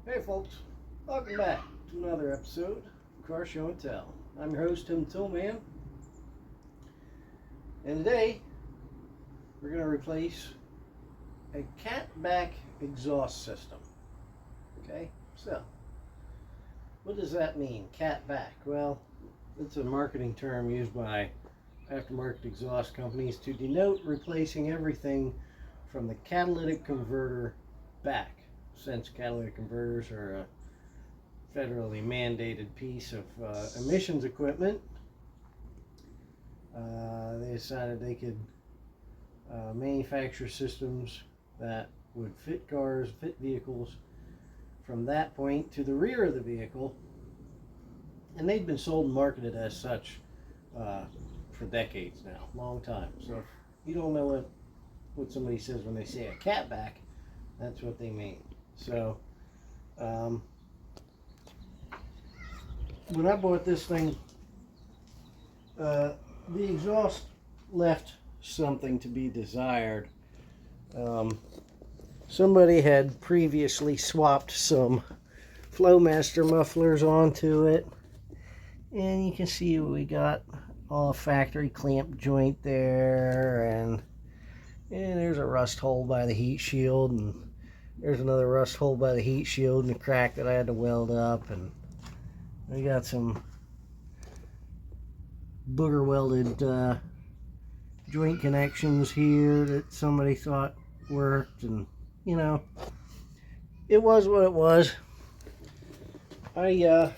Hey folks, welcome back to another episode of Car Show and Tell. I'm your host, Tim Tillman, and today we're going to replace a catback exhaust system. Okay, so what does that mean, catback? Well, it's a marketing term used by aftermarket exhaust companies to denote replacing everything from the catalytic converter back, since catalytic converters are a federally mandated piece of emissions equipment. They decided they could manufacture systems that would fit cars, fit vehicles from that point to the rear of the vehicle, and they'd been sold and marketed as such for decades now, long time. So if you don't know what somebody says when they say a catback, that's what they mean. So when I bought this thing, the exhaust left something to be desired. Somebody had previously swapped some Flowmaster mufflers onto it, and you can see we got all factory clamp joint there, and there's a rust hole by the heat shield, and there's another rust hole by the heat shield and a crack that I had to weld up, and we got some booger welded joint connections here that somebody thought worked, and you know, it was what it was. I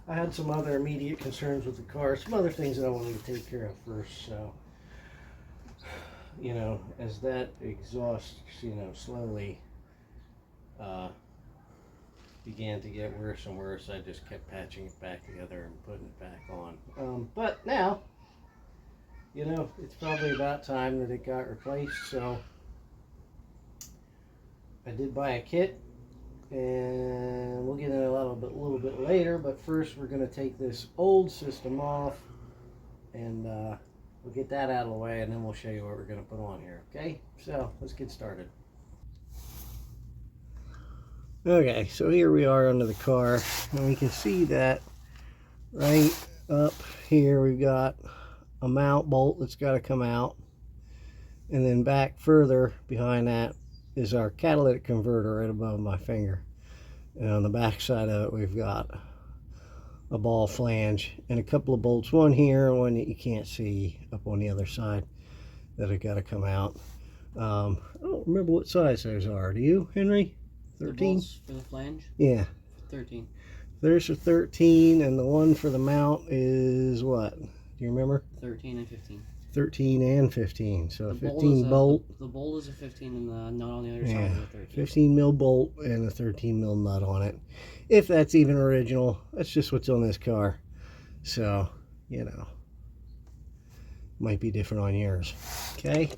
had some other immediate concerns with the car, some other things that I wanted to take care of first. So, you know, as that exhaust, you know, slowly began to get worse and worse, I just kept patching it back together and putting it back on. But now, you know, it's probably about time that it got replaced. So I did buy a kit, and we'll get into a little bit later. But first, we're going to take this old system off, and we'll get that out of the way, and then we'll show you what we're going to put on here. Okay, so let's get started. Okay, so here we are under the car, and we can see that right up here we've got a mount bolt that's got to come out, and then back further behind that is our catalytic converter right above my finger, and on the back side of it we've got a ball flange and a couple of bolts, one here and one that you can't see up on the other side, that have got to come out. I don't remember what size those are. Do you, Henry? 13? The bolts for the flange? Yeah. 13. There's a 13, and the one for the mount is what? Do you remember? 13 and 15. 13 and 15. So a The 15 bolt. The bolt is a 15 and the nut on the other side is a 13. 15 mil bolt and a 13 mil nut on it. If that's even original, that's just what's on this car. So, you know, might be different on yours. Okay.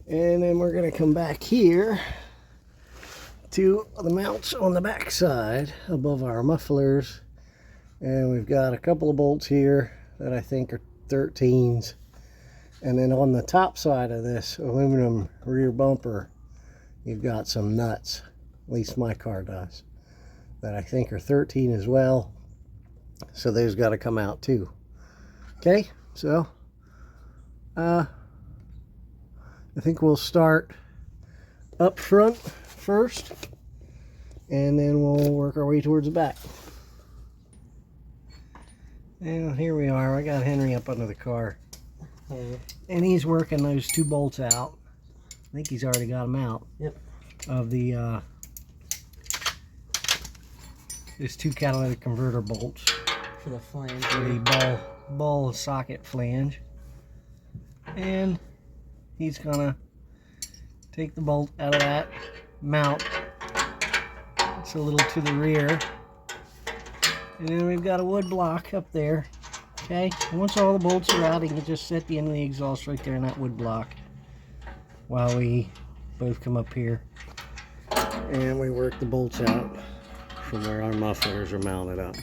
And then we're going to come back here to the mounts on the back side above our mufflers, and we've got a couple of bolts here that I think are 13s, and then on the top side of this aluminum rear bumper you've got some nuts, at least my car does, that I think are 13 as well, so those got to come out too. Okay, so I think we'll start up front first, and then we'll work our way towards the back. And here we are. I got Henry up under the car, and he's working those two bolts out. I think he's already got them out. Yep. Of the there's two catalytic converter bolts For the flange. for the ball socket flange, and he's gonna take the bolt out of that mount. It's a little to the rear, and then we've got a wood block up there. Okay, and once all the bolts are out, you can just set the end of the exhaust right there in that wood block while we both come up here and we work the bolts out from where our mufflers are mounted up.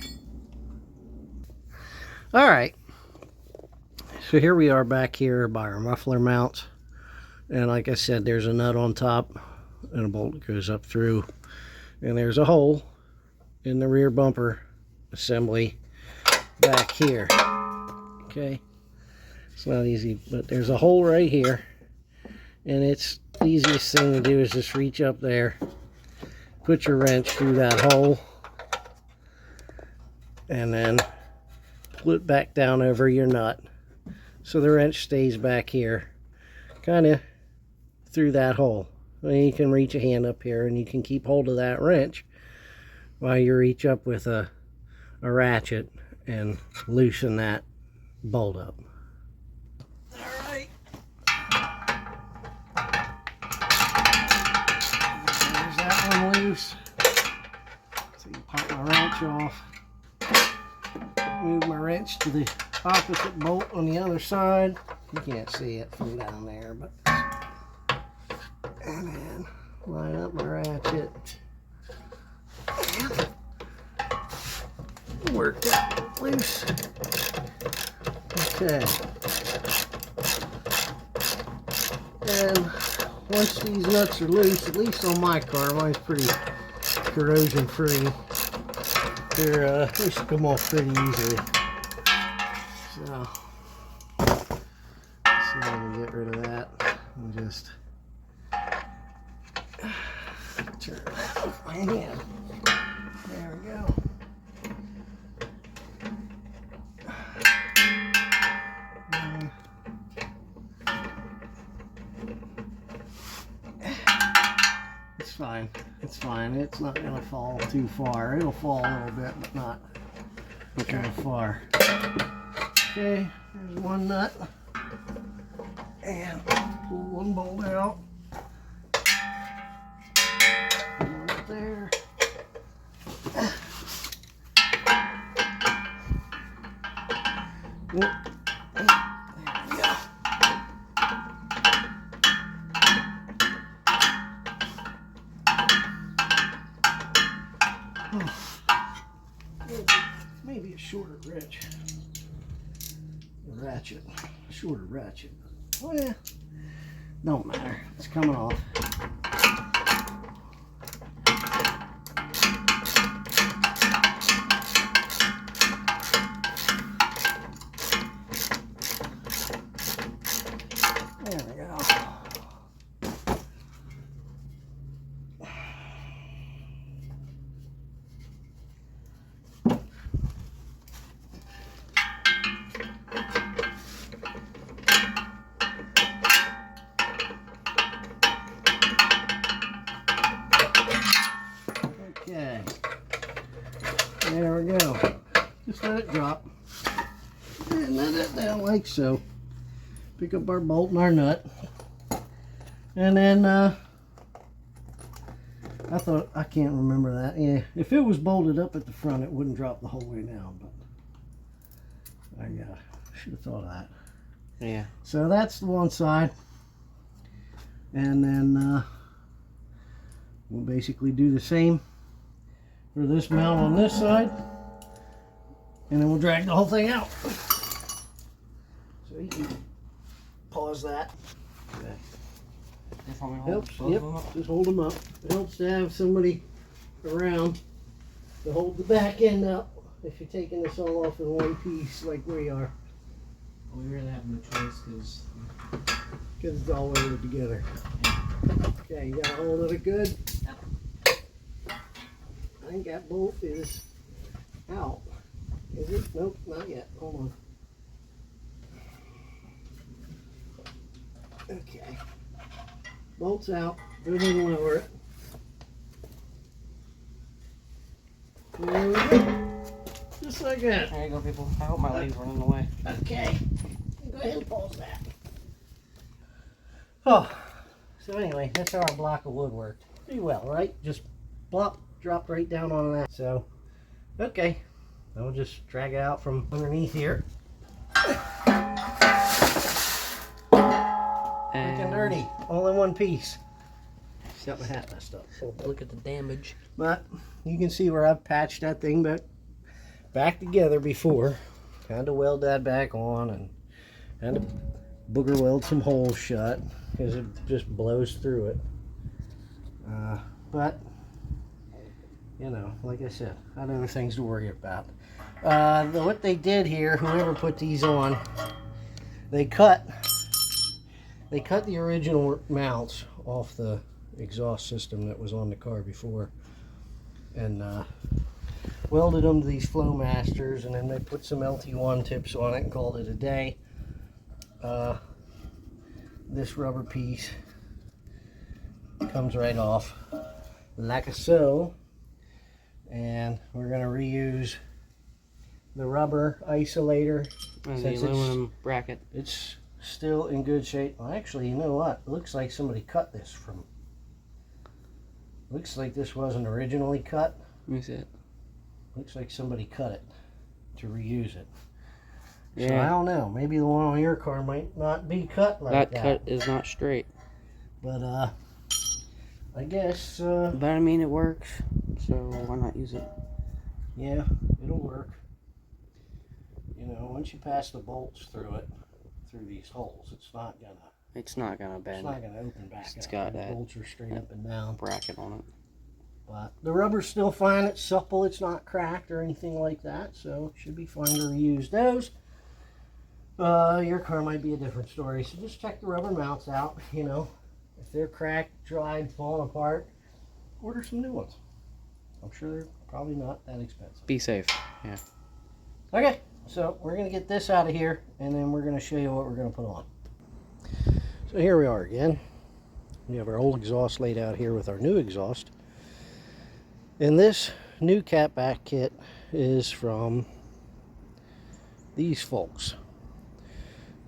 All right, so here we are back here by our muffler mounts. And like I said, there's a nut on top and a bolt that goes up through. And there's a hole in the rear bumper assembly back here. Okay, it's not easy, but there's a hole right here, and it's the easiest thing to do is just reach up there, put your wrench through that hole, and then pull it back down over your nut so the wrench stays back here, kind of through that hole. Then you can reach a hand up here and you can keep hold of that wrench while you reach up with a ratchet and loosen that bolt up. Alright. There's that one loose. So you pop my wrench off. Move my wrench to the opposite bolt on the other side. You can't see it from down there, but and then line up my ratchet and work that loose. Okay. And once these nuts are loose, at least on my car, mine's pretty corrosion free. They should come off pretty easily. So, let's see how we get rid of that. And just turn that with my hand. There we go. It's fine. It's fine. It's not going to fall too far. It'll fall a little bit, but not too far. Okay, there's one nut. And pull one bolt out. One up there. There we go. Maybe a shorter ratchet. Shorter ratchet. Oh yeah. Don't matter. It's coming off. There we go. Okay, there we go. Just let it drop and let it down like so. Pick up our bolt and our nut, and then I can't remember that. Yeah, if it was bolted up at the front, it wouldn't drop the whole way down, but I should have thought of that. Yeah. So that's the one side, and then we'll basically do the same for this mount on this side, and then we'll drag the whole thing out. So you can pause that. Helps. Yep. Just hold them up. It helps to have somebody around to hold the back end up if you're taking this all off in one piece like we are. We really have no choice Because it's all welded together. Okay, you got a hold of it good? I think that bolt is out. Is it? Nope, not yet. Hold on. Okay. Bolt's out. Go ahead and lower it. There we go. Just like that. There you go, people. I hope my leg's running away. Okay. Go ahead and pause that. Oh, so anyway, that's how our block of wood worked. Pretty well, right? Just plop, dropped right down on that. So, okay. I'll just drag it out from underneath here. Looking dirty. All in one piece. Got my hat messed up. Look at the damage. But you can see where I've patched that thing back together before. Kind of weld that back on and kind of booger weld some holes shut because it just blows through it. But you know, like I said, I have other things to worry about. What they did here, whoever put these on, they cut the original mounts off the exhaust system that was on the car before, and welded them to these Flow Masters, and then they put some LT1 tips on it and called it a day. This rubber piece comes right off like so, and we're going to reuse the rubber isolator and the aluminum bracket. It's still in good shape. Well, actually, you know what? It looks like somebody cut this from. Looks like this wasn't originally cut. Let me see it. Looks like somebody cut it to reuse it. Yeah. So I don't know. Maybe the one on your car might not be cut like that. That cut is not straight. But I guess. But I mean, it works. So why not use it? Yeah, it'll work. You know, once you pass the bolts through it, through these holes, it's not gonna bend. It's not gonna Open back It's up. got The that bolts are straight up and down. bracket on it. But the rubber's still fine. It's supple. It's not cracked or anything like that. So it should be fine to reuse those. Your car might be a different story. So just check the rubber mounts out. You know, if they're cracked, dried, falling apart, order some new ones. I'm sure they're probably not that expensive. Be safe. Yeah. Okay, so we're going to get this out of here, and then we're going to show you what we're going to put on. So here we are again. We have our old exhaust laid out here with our new exhaust. And this new catback kit is from these folks.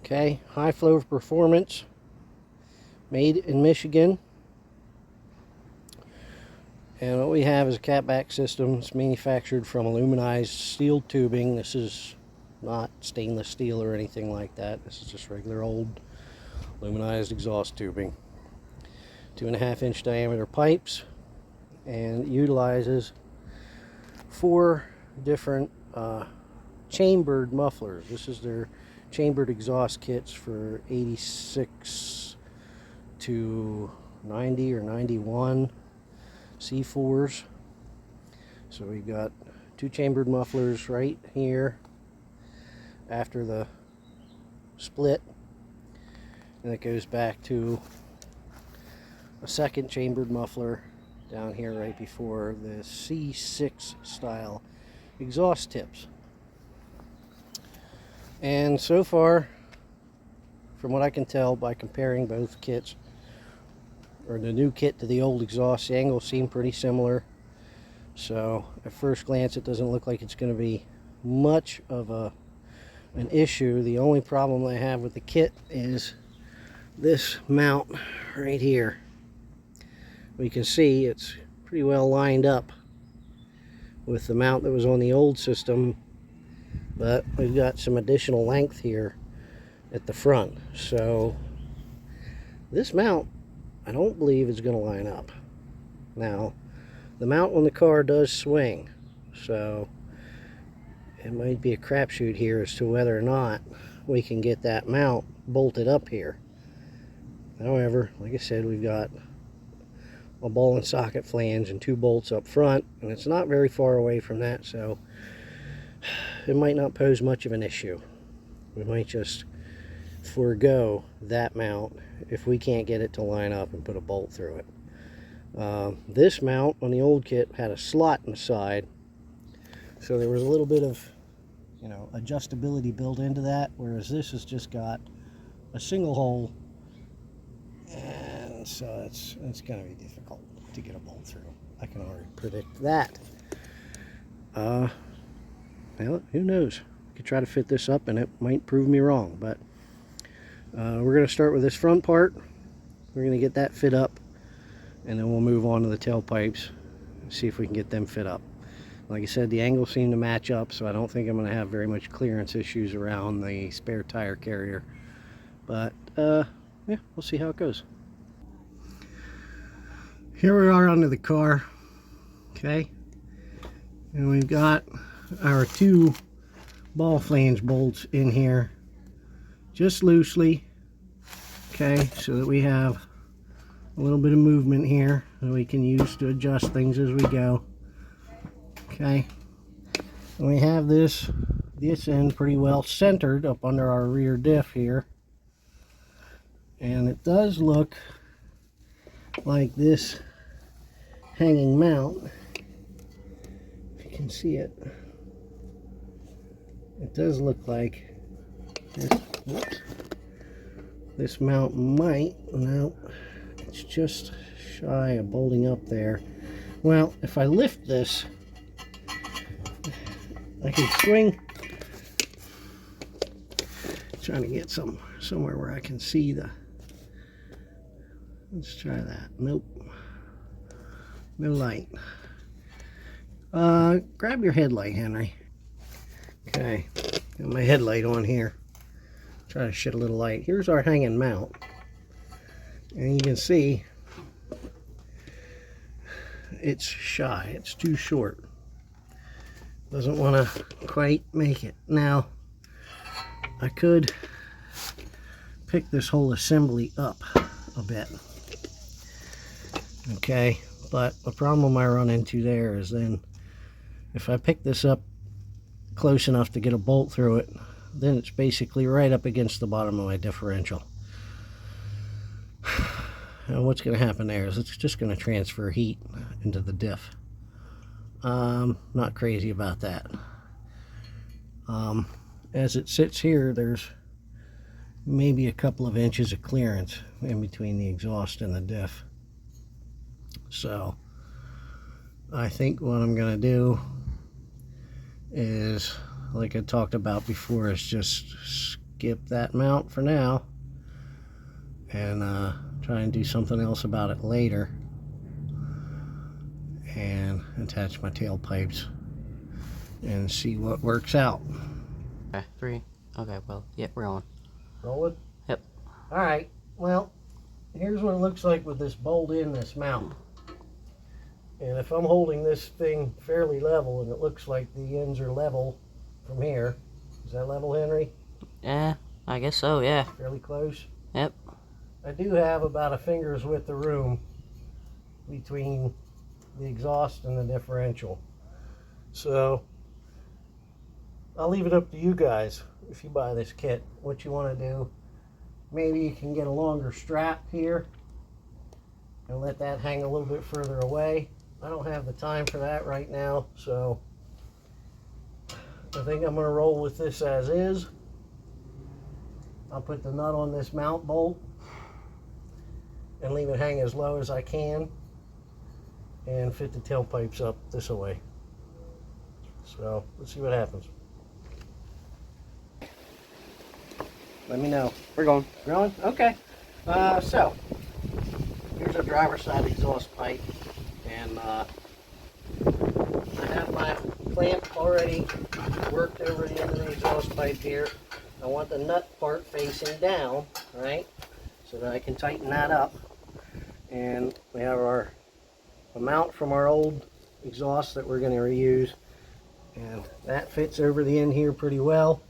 Okay, Highflo Performance, made in Michigan. And what we have is a catback system. It's manufactured from aluminized steel tubing. This is not stainless steel or anything like that. This is just regular old aluminized exhaust tubing. 2.5-inch diameter pipes, and it utilizes 4 different chambered mufflers. This is their chambered exhaust kits for 86 to 90 or 91 C4s. So we've got 2 chambered mufflers right here after the split, and it goes back to a second chambered muffler down here right before the C6 style exhaust tips. And so far, from what I can tell by comparing both kits, or the new kit to the old exhaust, the angles seem pretty similar. So at first glance it doesn't look like it's going to be much of an issue. The only problem I have with the kit is this mount right here. We can see it's pretty well lined up with the mount that was on the old system, but we've got some additional length here at the front. So this mount, I don't believe is going to line up. Now, the mount on the car does swing, so it might be a crapshoot here as to whether or not we can get that mount bolted up here. However, like I said, we've got a ball and socket flange and 2 bolts up front, and it's not very far away from that, so it might not pose much of an issue. We might just forego that mount if we can't get it to line up and put a bolt through it. This mount on the old kit had a slot in the side, so there was a little bit of, you know, adjustability built into that, whereas this has just got a single hole, and so it's going to be difficult to get a bolt through. I can already predict that. Well, who knows? I could try to fit this up and it might prove me wrong, but we're going to start with this front part. We're going to get that fit up, and then we'll move on to the tailpipes and see if we can get them fit up. Like I said, the angles seem to match up, so I don't think I'm going to have very much clearance issues around the spare tire carrier. But yeah, we'll see how it goes. Here we are under the car, okay, and we've got our 2 ball flange bolts in here just loosely, okay, so that we have a little bit of movement here that we can use to adjust things as we go. Okay, and we have this end pretty well centered up under our rear diff here, and it does look like this hanging mount, if you can see it, it does look like this. Whoops. This mount might, no, it's just shy of bolting up there. Well, if I lift this, I can swing. Trying to get somewhere where I can see the. Let's try that. Nope. No light. Grab your headlight, Henry. Okay, got my headlight on here. Try to shed a little light. Here's our hanging mount, and you can see it's shy. It's too short. Doesn't want to quite make it. Now, I could pick this whole assembly up a bit. Okay, but the problem I run into there is then if I pick this up close enough to get a bolt through it, then it's basically right up against the bottom of my differential. And what's going to happen there is it's just going to transfer heat into the diff. Not crazy about that. As it sits here, there's maybe a couple of inches of clearance in between the exhaust and the diff. So I think what I'm going to do is, like I talked about before, is just skip that mount for now and try and do something else about it later and attach my tailpipes and see what works out. Okay, 3. Okay, well, yep, we're on. Rolling? Yep. Alright, well, here's what it looks like with this bolt in this mount. And if I'm holding this thing fairly level, and it looks like the ends are level from here. Is that level, Henry? Yeah, I guess so, yeah. Fairly close? Yep. I do have about a finger's width of room between the exhaust and the differential. So I'll leave it up to you guys if you buy this kit what you want to do. Maybe you can get a longer strap here and let that hang a little bit further away. I don't have the time for that right now, so I think I'm going to roll with this as is. I'll put the nut on this mount bolt and leave it hang as low as I can and fit the tailpipes up this way. So let's see what happens. Let me know. We're going. Going? Okay. So here's our driver's side exhaust pipe, and I have my clamp already worked over the end of the exhaust pipe here. I want the nut part facing down, right, so that I can tighten that up. And we have our mount from our old exhaust that we're going to reuse, and that fits over the end here pretty well.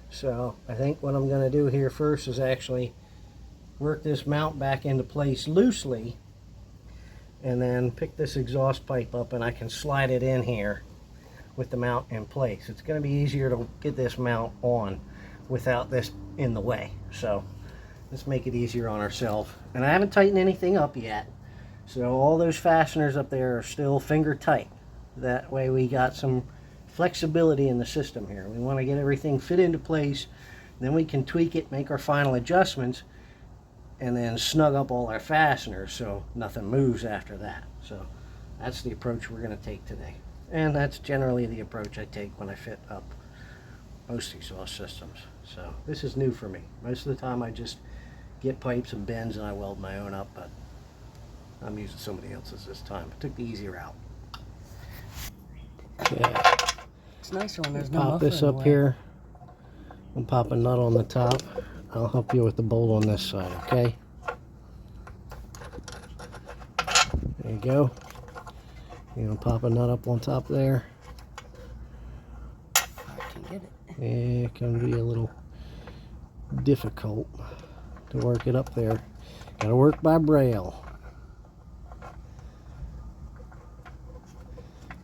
So I think what I'm going to do here first is actually work this mount back into place loosely, and then pick this exhaust pipe up, and I can slide it in here with the mount in place. It's going to be easier to get this mount on without this in the way. So let's make it easier on ourselves. And I haven't tightened anything up yet, so all those fasteners up there are still finger tight. That way we got some flexibility in the system here. We want to get everything fit into place, then we can tweak it, make our final adjustments, and then snug up all our fasteners so nothing moves after that. So that's the approach we're going to take today, and that's generally the approach I take when I fit up most exhaust systems. So this is new for me. Most of the time I just get pipes and bends and I weld my own up, but I'm using somebody else's this time. I took the easy route. Okay. It's nicer when there's no Pop this up here and pop a nut on the top. I'll help you with the bolt on this side, okay? There you go. You're gonna pop a nut up on top there. I can get it. Yeah, it can be a little difficult to work it up there. Gotta work by braille.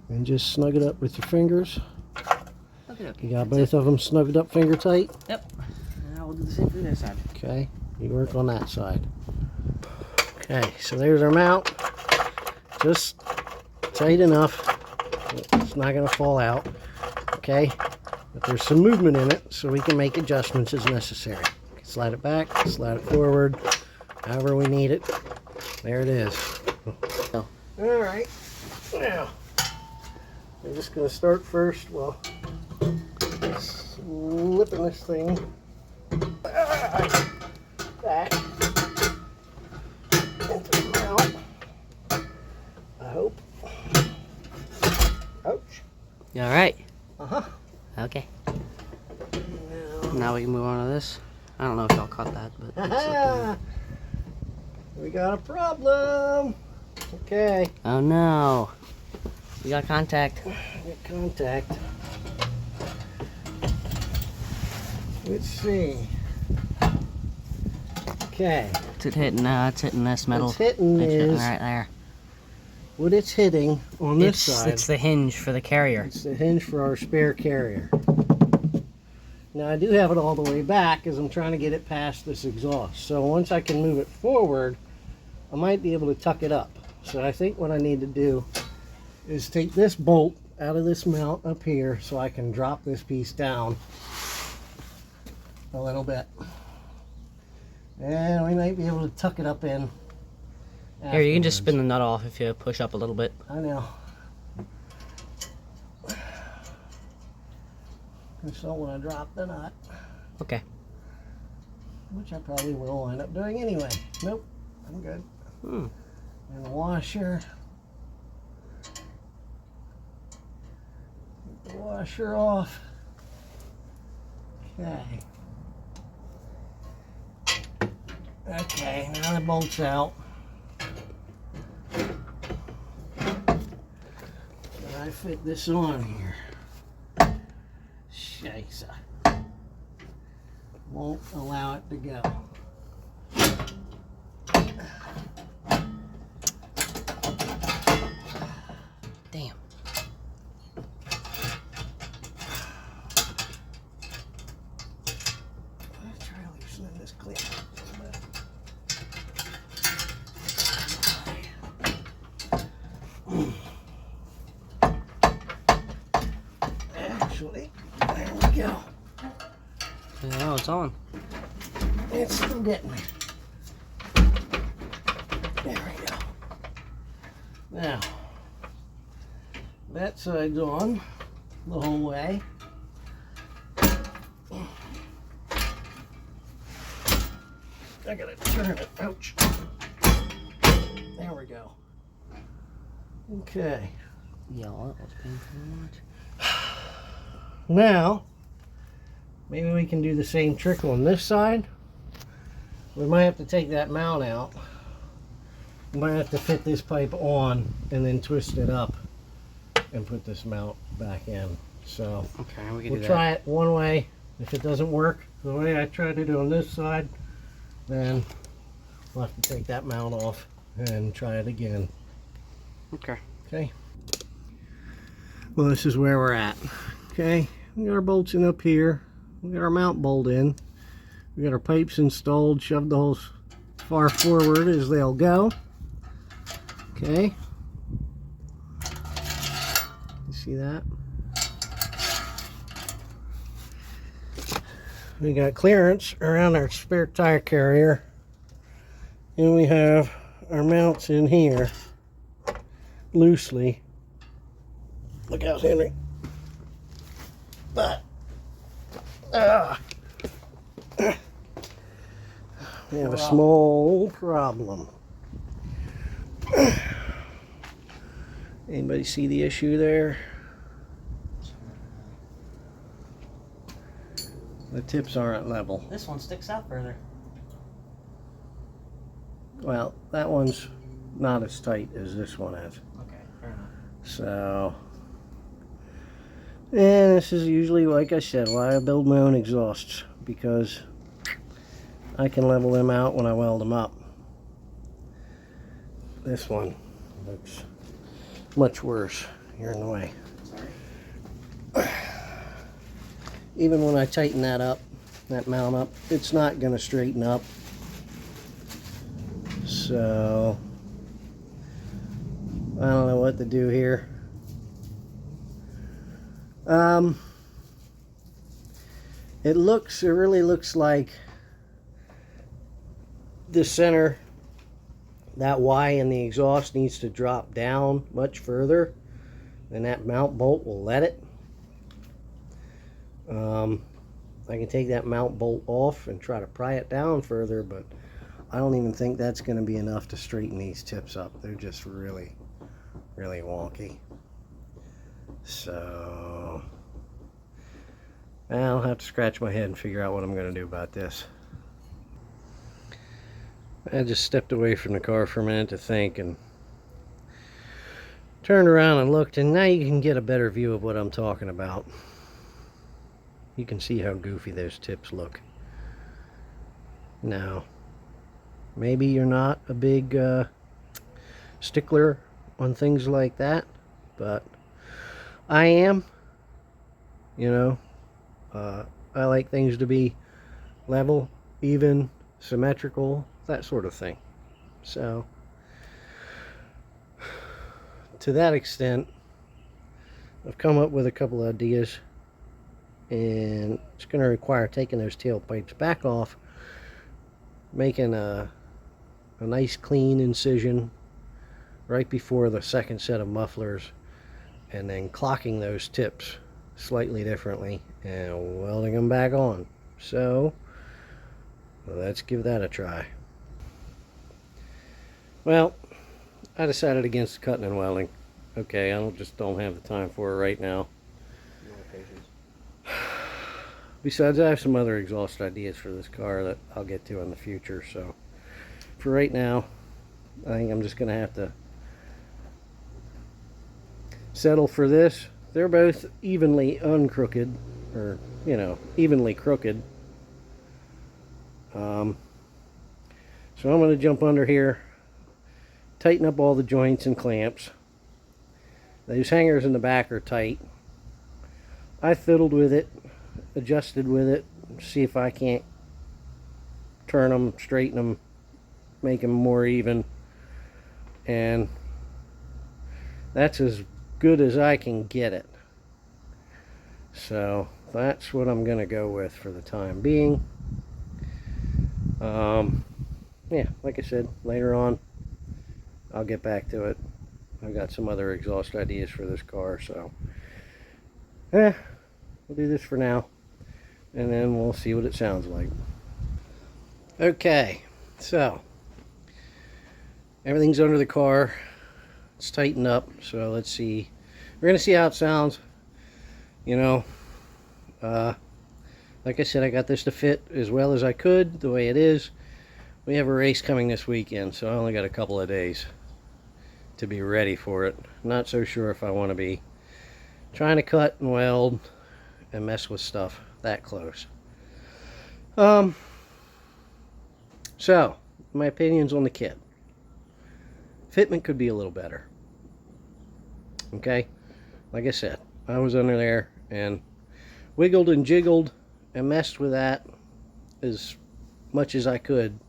and just snug it up with your fingers. Okay. You got both of them snugged up finger tight? Yep. And I will do the same for this side. Okay, you work on that side. Okay, so there's our mount. Just tight enough. It's not going to fall out. Okay, but there's some movement in it, so we can make adjustments as necessary. Slide it back, slide it forward, however we need it. There it is. Alright, now, we're just going to start first, well, slipping this thing back into the mount. I hope. Ouch. You alright? Uh-huh. Okay. Now we can move on to this. I don't know if y'all caught that, but it's like we got a problem. Okay. oh no. We got contact. Get contact. Let's see. Okay. It's hitting it's hitting this metal. What's hitting It's hitting is right there. what it's hitting on this side. It's the hinge for the carrier. It's the hinge for our spare carrier. Now I do have it all the way back as I'm trying to get it past this exhaust. So once I can move it forward, I might be able to tuck it up. So I think what I need to do is take this bolt out of this mount up here so I can drop this piece down a little bit. And we might be able to tuck it up in. Here, you can just afterwards. spin the nut off if you push up a little bit. I know. I just don't want to drop the nut. Okay. Which I probably will end up doing anyway. Nope, I'm good. Hmm. And the washer. Get the washer off. Okay. Okay, now the bolt's out. And I fit this on here. Scheisse. Won't allow it to go. Damn. Let's try loosening this clear a little bit. Actually, there we go. Oh, it's on. It's still getting me. There we go. Now, that side's on the whole way. I gotta turn it. Ouch. There we go. Okay. Y'all, that was painful much. Now, maybe we can do the same trick on this side. We might have to take that mount out. We might have to fit this pipe on and then twist it up and put this mount back in. So Okay, we can we'll do try it one way. If it doesn't work the way I tried to do on this side, then we'll have to take that mount off and try it again. that. Okay. Okay. Well, this is where we're at. Okay, we got our bolts in up here. We got our mount bolt in. We got our pipes installed, shoved the holes far forward as they'll go. Okay. You see that? We got clearance around our spare tire carrier. And we have our mounts in here loosely. Look out, Henry. But we have a small problem. Anybody see the issue there? The tips aren't level. This one sticks out further. Well, that one's not as tight as this one is. Okay, fair enough. So, and this is usually, like I said, why I build my own exhausts, because I can level them out when I weld them up. This one looks much worse. you're in the way. Even when I tighten that up, that mount up, it's not going to straighten up. So I don't know what to do here. It really looks like the center, that Y in the exhaust needs to drop down much further, and that mount bolt will let it. I can take that mount bolt off and try to pry it down further, but I don't even think that's going to be enough to straighten these tips up. They're just really, really wonky. So I'll have to scratch my head and figure out what I'm going to do about this. I just stepped away from the car for a minute to think and turned around and looked, and now you can get a better view of what I'm talking about. You can see how goofy those tips look. Now, maybe you're not a big stickler on things like that, but I am. You know, I like things to be level, even, symmetrical, that sort of thing. So, to that extent, I've come up with a couple of ideas, and it's going to require taking those tailpipes back off, making a nice clean incision right before the second set of mufflers, and then clocking those tips slightly differently and welding them back on. So let's give that a try. Well, I decided against cutting and welding. Okay, I just don't have the time for it right now. No patience. Besides, I have some other exhaust ideas for this car that I'll get to in the future. So for right now, I think I'm just going to have to settle for this. They're both evenly uncrooked, or, you know, evenly crooked. So I'm going to jump under here, tighten up all the joints and clamps. Those hangers in the back are tight. I fiddled with it, adjusted with it, see if I can't turn them, straighten them, make them more even, and that's as good as I can get it. So that's what I'm gonna go with for the time being. Yeah, like I said, later on I'll get back to it. I've got some other exhaust ideas for this car, so we'll do this for now, and then we'll see what it sounds like. Okay, so everything's under the car. It's tightened up, so let's see. We're gonna see how it sounds. You know, like I said, I got this to fit as well as I could the way it is. We have a race coming this weekend, so I only got a couple of days to be ready for it. Not so sure if I want to be trying to cut and weld and mess with stuff that close. So my opinions on the kit. Fitment could be a little better. Okay, like I said, I was under there and wiggled and jiggled and messed with that as much as I could,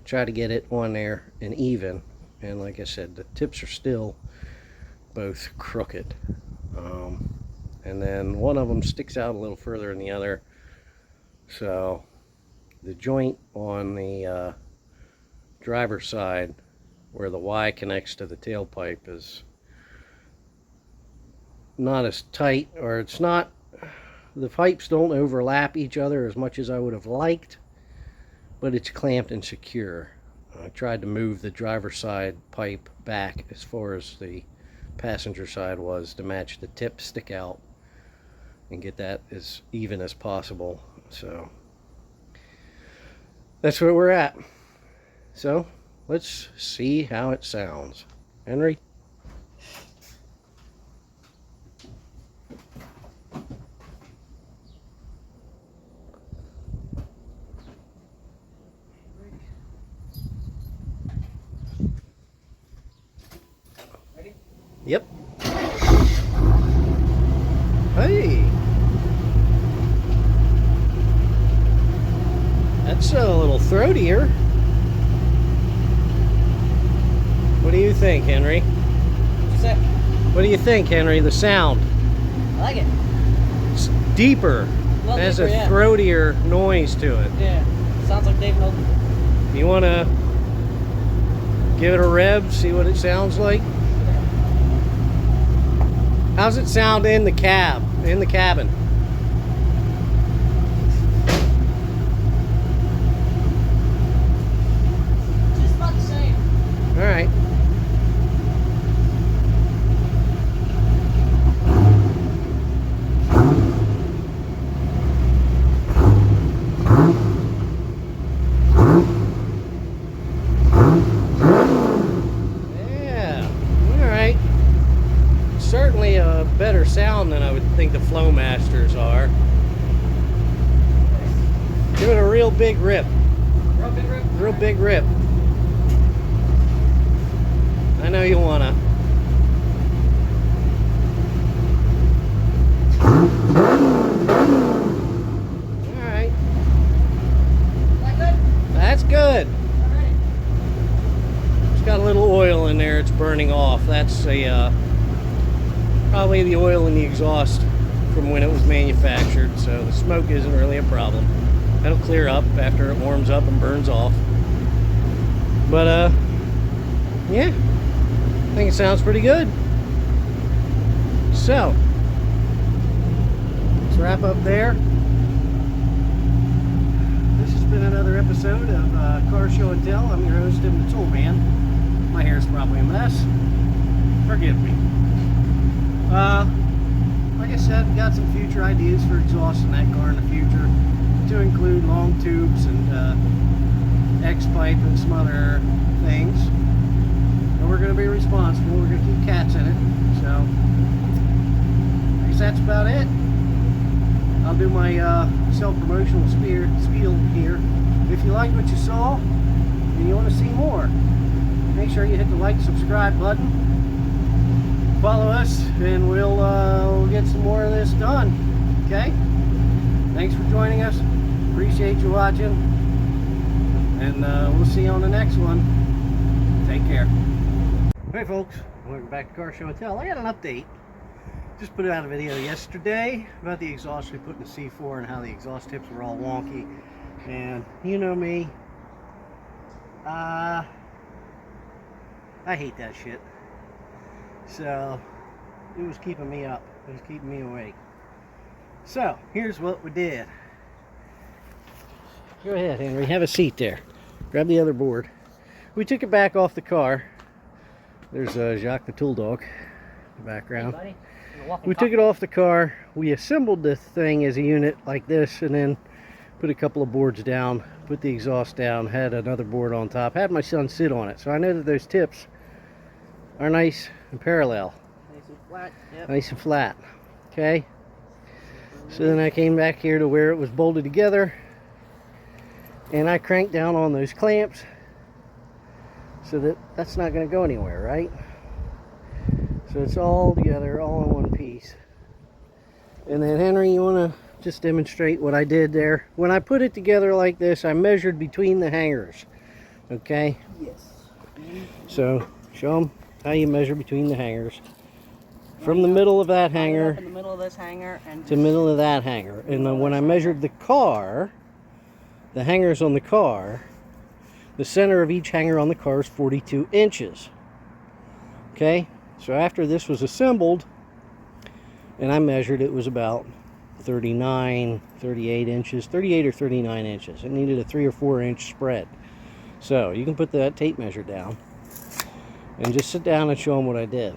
try to get it on there and even. And like I said, the tips are still both crooked, and then one of them sticks out a little further than the other, so the joint on the driver's side where the Y connects to the tailpipe is not as tight, or it's not, the pipes don't overlap each other as much as I would have liked, but it's clamped and secure. I tried to move the driver's side pipe back as far as the passenger side was to match the tip stick out and get that as even as possible. So that's where we're at. So let's see how it sounds. Henry? Yep. throatier. What do you think, Henry? Sick. What do you think, Henry? The sound? I like it. It's deeper. Well, It has deeper, a yeah. throatier noise to it. Yeah. Sounds like Dave Milton. You want to give it a rev, see what it sounds like? How's it sound in the cabin? Just about the same. All right. Yeah. All right. Certainly a better sound than I would think the Flowmasters are. Give it a real big rip. Real big rip? Real big rip. I know you wanna. Alright. That good? That's good. Alright. It's got a little oil in there, it's burning off. That's a probably the oil in the exhaust from when it was manufactured, so the smoke isn't really a problem. That'll clear up after it warms up and burns off. But yeah, I think it sounds pretty good. So let's wrap up there. This has been another episode of Car Show and Tell. I'm your host, Tim the Tool Man. My hair's probably a mess. Forgive me. Like I said, we got some future ideas for exhaust in that car in the future, to include long tubes and X-pipe and some other things. But we're going to be responsible. We're going to keep cats in it. So I guess that's about it. I'll do my self-promotional spiel here. If you like what you saw and you want to see more, make sure you hit the like, subscribe button. Follow us, and we'll get some more of this done. Okay? Thanks for joining us. Appreciate you watching. And we'll see you on the next one. Take care. Hey folks, welcome back to Car Show and Tell. I got an update. Just put out a video yesterday about the exhaust we put in the C4 and how the exhaust tips were all wonky. And you know me, I hate that shit. So it was keeping me up. It was keeping me awake. So here's what we did. Go ahead, Henry. Have a seat there. Grab the other board. We took it back off the car. There's Jacques the Tool Dog in the background. Hey, We took it off the car. We assembled the thing as a unit like this, and then put a couple of boards down, put the exhaust down, had another board on top, had my son sit on it. So I know that those tips are nice and parallel. Nice and flat. Yep. Nice and flat. Okay. So then I came back here to where it was bolted together, and I cranked down on those clamps so that that's not going to go anywhere, right? So it's all together, all in one piece. And then Henry, you want to just demonstrate what I did there? When I put it together like this, I measured between the hangers. Okay? Yes. So show them how you measure between the hangers. From the middle of that hanger in the middle of this hanger and to the middle of that hanger. And then when I measured the car, the hangers on the car, the center of each hanger on the car is 42 inches. Okay? So after this was assembled, and I measured, it was about 38 inches, 38 or 39 inches. It needed a 3 or 4 inch spread. So you can put that tape measure down and just sit down and show them what I did.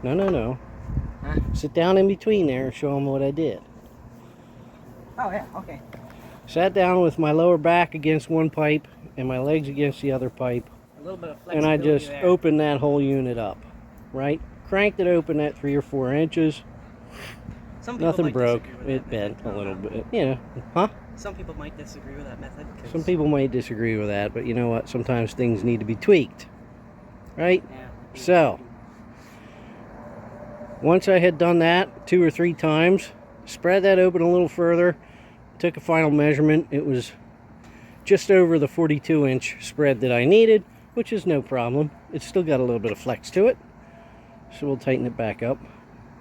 No. Huh? Sit down in between there and show them what I did. Oh yeah, okay. Sat down with my lower back against one pipe and my legs against the other pipe. A little bit of And I flexibility just there. opened that whole unit up, right? Cranked it open at 3 or 4 inches. Some people Nothing might broke. disagree with It that bent method. a little bit. You know, huh? Some people might disagree with that method. 'Cause- Some people might disagree with that, but you know what? Sometimes things need to be tweaked, right? Yeah. So, once I had done that 2 or 3 times, spread that open a little further, took a final measurement. It was just over the 42-inch spread that I needed, which is no problem. It's still got a little bit of flex to it. So we'll tighten it back up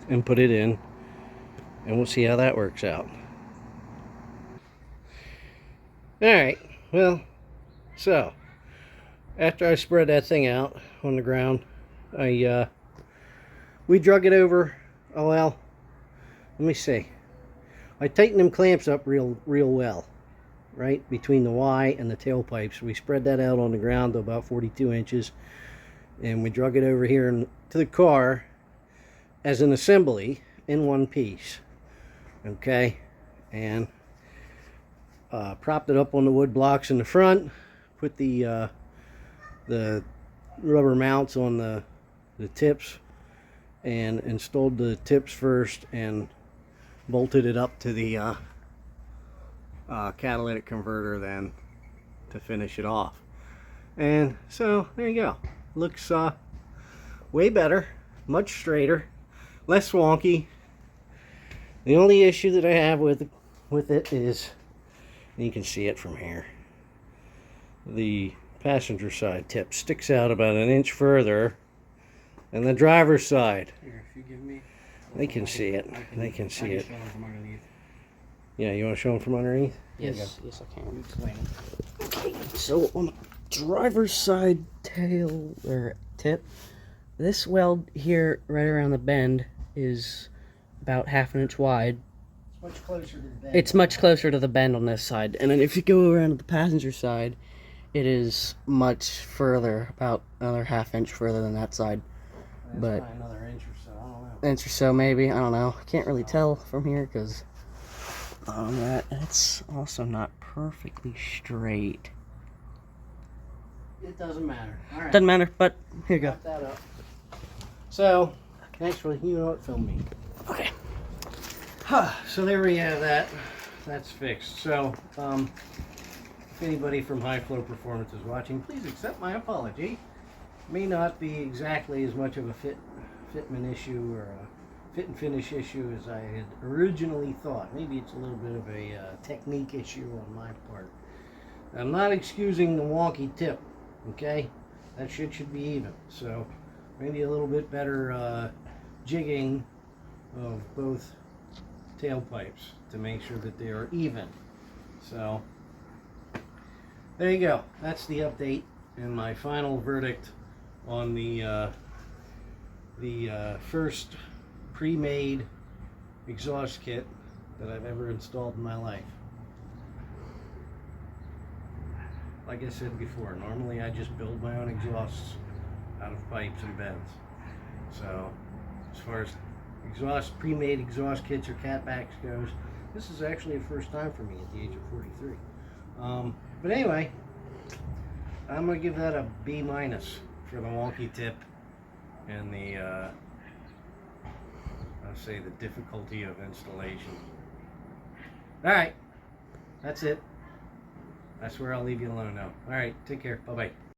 and put it in, and we'll see how that works out. Alright, well, so after I spread that thing out on the ground, we drug it over. Oh well, let me see. I tightened them clamps up real well, right between the Y and the tailpipes. We spread that out on the ground to about 42 inches, and we drug it over here to the car as an assembly in one piece. Okay, and propped it up on the wood blocks in the front, put the rubber mounts on the tips, and installed the tips first and bolted it up to the catalytic converter then to finish it off. And so there you go. Looks way better, much straighter, less wonky. The only issue that I have with it is, and you can see it from here, the passenger side tip sticks out about an inch further than the driver's side. Here, if you give me, they can see it. They can see it. show them from underneath. Yeah, you want to show them from underneath? Yes, yes, I can. Explain it. Okay, so on the driver's side tail or tip, this weld here right around the bend is about ½ an inch wide. Much closer to the bend. It's much closer to the bend on this side, and then if you go around to the passenger side, it is much further, about another ½ inch further than that side. That's But probably another inch or so. I don't know. inch or so maybe, I don't know. I can't really tell from here because it's also not perfectly straight. It doesn't matter. All right. Doesn't matter, but here you go. Got that up. So, actually, you know what? Film me. Okay. So there we have that. That's fixed. So, if anybody from Highflo Performance is watching, please accept my apology. May not be exactly as much of a fitment issue or a fit and finish issue as I had originally thought. Maybe it's a little bit of a technique issue on my part. I'm not excusing the wonky tip, okay? That shit should be even. So maybe a little bit better jigging of both tailpipes to make sure that they are even. So there you go. That's the update and my final verdict on the first pre-made exhaust kit that I've ever installed in my life. Like I said before, normally I just build my own exhausts out of pipes and bends. So as far as pre-made exhaust kits or catbacks goes, this is actually a first time for me at the age of 43. But anyway, I'm going to give that a B- for the wonky tip and the, I'll say the difficulty of installation. Alright, that's it. That's where I'll leave you alone now. Alright, take care. Bye-bye.